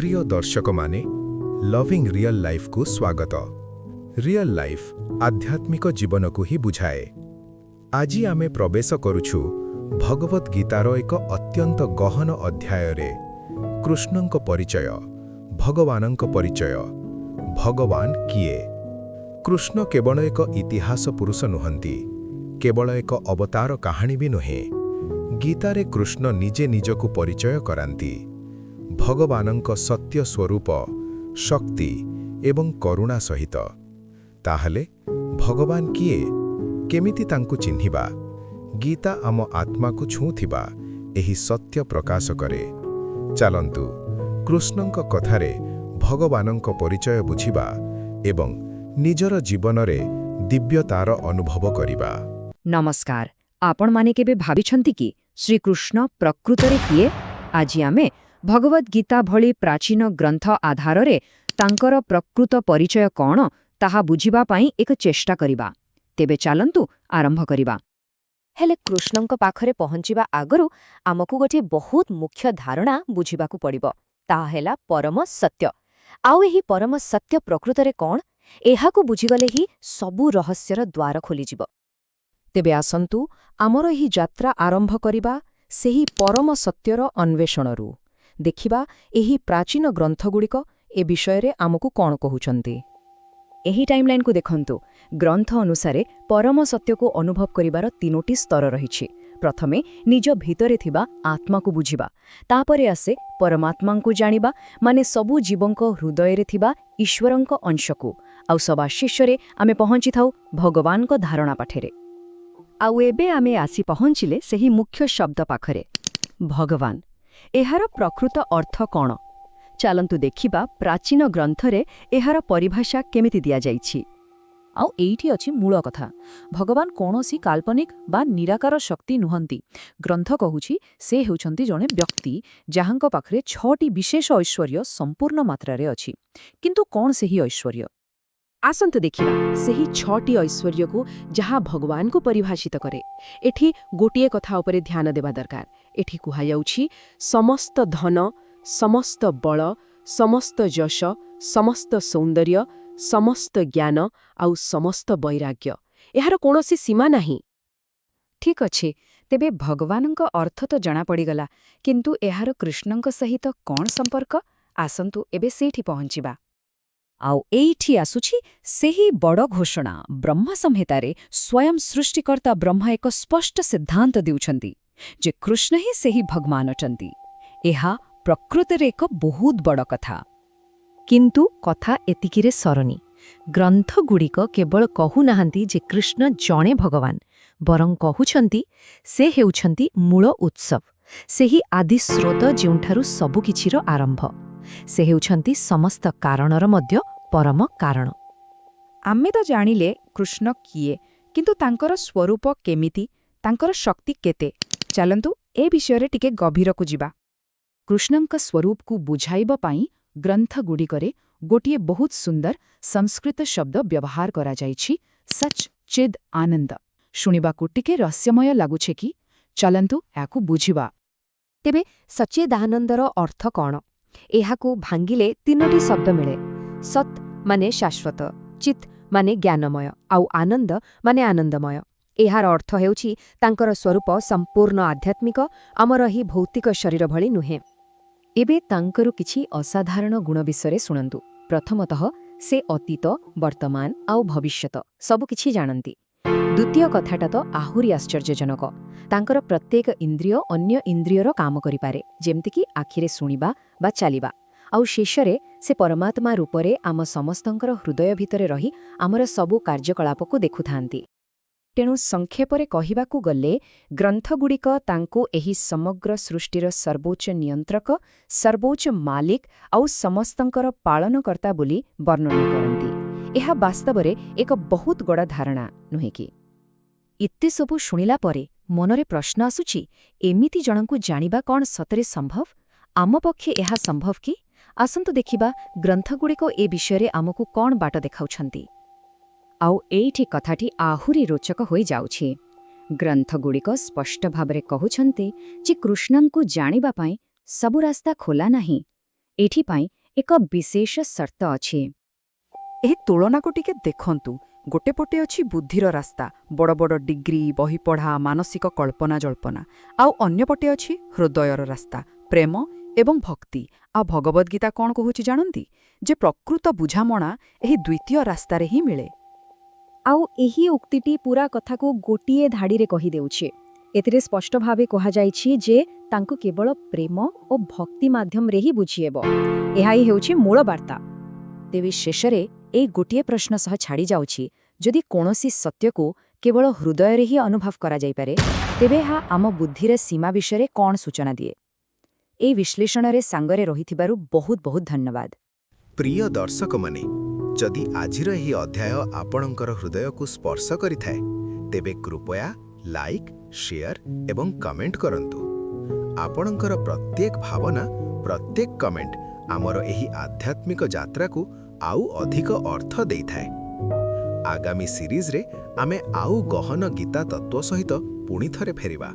प्रिय दर्शक माने लविंग रियल लाइफ को स्वागत। रियल लाइफ आध्यात्मिक जीवन को ही बुझाए। आज आमे प्रवेश करुछु भगवत गीतार एक अत्यंत गहन अध्याय रे। कृष्णंक परिचय, भगवानंक परिचय। भगवान किए? कृष्ण केवल एक इतिहास पुरुष नुहंती, केवल एक अवतार कहानी भी नुहे। गीतारे कृष्ण निजे निजकु परिचय करांती। भगवानंक सत्य स्वरूप, शक्ति एवं करुणा सहित। ताहले भगवान किए? केमिति तांकु चिन्हिबा? गीता आम आत्मा को छूथिबा एही सत्य प्रकाश करे। चलंतु कृष्णंक कथारे भगवानंक परिचय बुझिबा एवं निजर जीवन रे दिव्यतार अनुभव करिबा। नमस्कार। आपण माने केबे भाबिछंती कि श्रीकृष्ण प्रकृतरे किए? आज आमे भगवत गीता भली प्राचीन ग्रंथ आधाରରେ तांकर प्रकृत परिचय कौन ताहा बुझिबा पाई एक चेष्टा करिबा। तेबे चालंतु आरंभ करिबा। हेले कृष्णंक पाखरे पहुंचिबा आगरु आमकु गोटे बहुत मुख्य धारणा बुझिबाकु पड़िबो। ताहा हेला परम सत्य। आउ एही परम सत्य प्रकृतरे कौन एहाकु बुझिगले ही सबु रहस्यर द्वार खोलिजिबो। तेबे आसंतु आमर एही यात्रा आरंभ करिबा सेही परम सत्यर अन्वेषणरू। देखिबा एही प्राचीन ग्रंथगुड़िक ए विषय आमकु कौन कहउछंती। एही टाइमलाइन को देखंतु। ग्रंथ अनुसारे परम सत्य को अनुभव करिबार तीनोटी स्तर रहिछि। प्रथमे निज भितरे थिबा आत्मा को बुझिबा, तापरे आसे परमात्मा को जानिबा, माने सबु जीवंक हृदय रे थिबा ईश्वरंक अंशको। आउ सभा शिष्यरे आमे पहुंची थाउ भगवान को धारणा पाठेरे। आउ एबे आमे आसी पहुंचिले सेही मुख्य शब्द पाखरे, भगवान। एहार प्रकृत अर्थ कौन? चालंतु देखिबा प्राचीन ग्रंथरे एहार परिभाषा केमिति दिया जाइछि। आउ एइठी अछि मूल कथा। भगवान कौनसी काल्पनिक बा निराकार शक्ति नुहंती। ग्रंथ कहुछि से हेउछंती जणे व्यक्ति जाहांक पाखरे 6टी विशेष ऐश्वर्य संपूर्ण मात्रारे अछि। किंतु कौन सेही ऐश्वर्य? आसंतु देखिबा सेही 6टी ऐश्वर्य को जहा भगवान को परिभाषित करे। एठी गोटिए कथा उपरे ध्यान देबा दरकार। एठी कुहा जाउछि समस्त धन, समस्त बल, समस्त यश, समस्त सौंदर्य, समस्त ज्ञान आउ समस्त वैराग्य। एहार कोनोसी सीमा नाही। ठीक अछि। तेबे भगवानंक अर्थ तो जणा पड़ीगला, किंतु एहार कृष्णंक सहित कौन संपर्क? आसंतु एबे सेठी पहुंचिबा। आउ एइठी आसुछि सेही बड़ घोषणा। ब्रह्म संहितारे स्वयं सृष्टिकर्ता ब्रह्मा एक स्पष्ट सिद्धांत देउछंती जे कृष्ण ही सेही भगवान अटंती। एहा प्रकृतिरे एक बहुत बड़ कथा। किंतु कथा एतिकिरे सरनी। ग्रंथगुड़िक केवल कहु नाहांती जे कृष्ण जणे भगवान, बरं कहुछंती से हेउछंती मूल उत्सव, सेही आदि स्रोत जेउठारु सबु किछिर आरंभ। से हेउछंती समस्त कारणर मध्य परम कारण। आमे तो जानिले कृष्ण किए, किंतु तांकर स्वरूप केमिति, तांकर शक्ति केते। चलंतु ए विषय टिके गभीर को जिबा। कृष्णंक स्वरूप को बुझाइबा पाई ग्रंथगुड़िकरे गोटिए बहुत सुंदर संस्कृत शब्द व्यवहार करा जाइछि, सच चिद आनंद। शुणिबाकु टिके रहस्यमय लागुछे कि? चलंतु याकु बुझिबा। तेबे सच्चिदानंदर अर्थ कौन? एहाकु भांगिले तीनोटी शब्द मिले। सत माने शाश्वत, चित माने ज्ञानमय, आउ आनंद माने आनंदमय। एहार अर्थ हेउछि तांकर स्वरूप संपूर्ण आध्यात्मिक, आमर ही भौतिक शरीर भली नुहे। एबे तांकरु किछि असाधारण गुण विषय सुनंतु। प्रथमतः से अतीत, वर्तमान आउ भविष्यत सबु किछि जानंती। द्वितीय कथाटा तो आहुरी आश्चर्यजनक। तांकर प्रत्येक इंद्रिय अन्य इंद्रियर काम करिपारे, जेमति कि आखिरे सुनिबा बा चालिबा। आउ शेषरे से परमात्मा रूपरे आम समस्तंकर हृदय भितरे रही आमर सबु कार्यकलापको देखुथांती। तेणु संक्षेपरे कहिबाकु गले ग्रंथगुड़िक तांको एही समग्र सृष्टिर सर्वोच्च नियंत्रक, सर्वोच्च मालिक आउ समस्तंकर पालनकर्ता बोली वर्णना करंती। एहा वास्तवरे एक बहुत बड़ा धारणा नुहे कि? इत्ते सबु शुणिला परे मनरे प्रश्न आसुछि, एमिति जणंकु जानिबा कौन सतरे संभव? आम पक्षे एहा संभव कि? आसंतु देखिबा ग्रंथगुड़िक ए विषय आमकु कौन बाट देखाउछंती। आउ एइठी कथाटी आहुरी रोचक होई जाउछि। ग्रंथगुड़िक स्पष्ट भाबरे कहुछंती जे कृष्णंकु जानिबा पाई सबु रास्ता खोला नाही। ଏଥିପାଇଁ ଏକ ବିଶେଷ ସର୍ତ୍ତ ଅଛି। ଏହି ତୁଳନାକୁ ଟିକେ ଦେଖନ୍ତୁ। ଗୋଟେ ପଟେ ଅଛି ବୁଦ୍ଧିର ରାସ୍ତା, ବଡ଼ ବଡ଼ ଡିଗ୍ରୀ, ବହିପଢ଼ା, ମାନସିକ କଳ୍ପନା ଜଳ୍ପନା। ଆଉ ଅନ୍ୟପଟେ ଅଛି ହୃଦୟର ରାସ୍ତା, ପ୍ରେମ ଏବଂ ଭକ୍ତି। ଆଉ ଭଗବଦ୍ ଗୀତା କ'ଣ କହୁଛି ଜାଣନ୍ତି? ଯେ ପ୍ରକୃତ ବୁଝାମଣା ଏହି ଦ୍ୱିତୀୟ ରାସ୍ତାରେ ହିଁ ମିଳେ। ଆଉ ଏହି ଉକ୍ତିଟି ପୂରା କଥାକୁ ଗୋଟିଏ ଧାଡ଼ିରେ କହିଦେଉଛି। ଏଥିରେ ସ୍ପଷ୍ଟ ଭାବେ କୁହାଯାଇଛି ଯେ ତାଙ୍କୁ କେବଳ ପ୍ରେମ ଓ ଭକ୍ତି ମାଧ୍ୟମରେ ହିଁ ବୁଝିହେବ। ଏହା ହିଁ ହେଉଛି ମୂଳ ବାର୍ତ୍ତା। ତେବେ ଶେଷରେ ଏଇ ଗୋଟିଏ ପ୍ରଶ୍ନ ସହ ଛାଡ଼ି ଯାଉଛି, ଯଦି କୌଣସି ସତ୍ୟକୁ କେବଳ ହୃଦୟରେ ହିଁ ଅନୁଭବ କରାଯାଇପାରେ, ତେବେ ଏହା ଆମ ବୁଦ୍ଧିର ସୀମା ବିଷୟରେ କ'ଣ ସୂଚନା ଦିଏ? ଏହି ବିଶ୍ଳେଷଣରେ ସାଙ୍ଗରେ ରହିଥିବାରୁ ବହୁତ ବହୁତ ଧନ୍ୟବାଦ। ପ୍ରିୟ ଦର୍ଶକମାନେ, ଯଦି ଆଜିର ଏହି ଅଧ୍ୟାୟ ଆପଣଙ୍କର ହୃଦୟକୁ ସ୍ପର୍ଶ କରିଥାଏ, ତେବେ କୃପୟା ଲାଇକ୍, ଶେୟାର ଏବଂ କମେଣ୍ଟ କରନ୍ତୁ। ଆପଣଙ୍କର ପ୍ରତ୍ୟେକ ଭାବନା, ପ୍ରତ୍ୟେକ କମେଣ୍ଟ ଆମର ଏହି ଆଧ୍ୟାତ୍ମିକ ଯାତ୍ରାକୁ ଆଉ ଅଧିକ ଅର୍ଥ ଦେଇଥାଏ। ଆଗାମୀ ସିରିଜରେ ଆମେ ଆଉ ଗହନ ଗୀତା ତତ୍ତ୍ୱ ସହିତ ପୁଣି ଥରେ ଫେରିବା।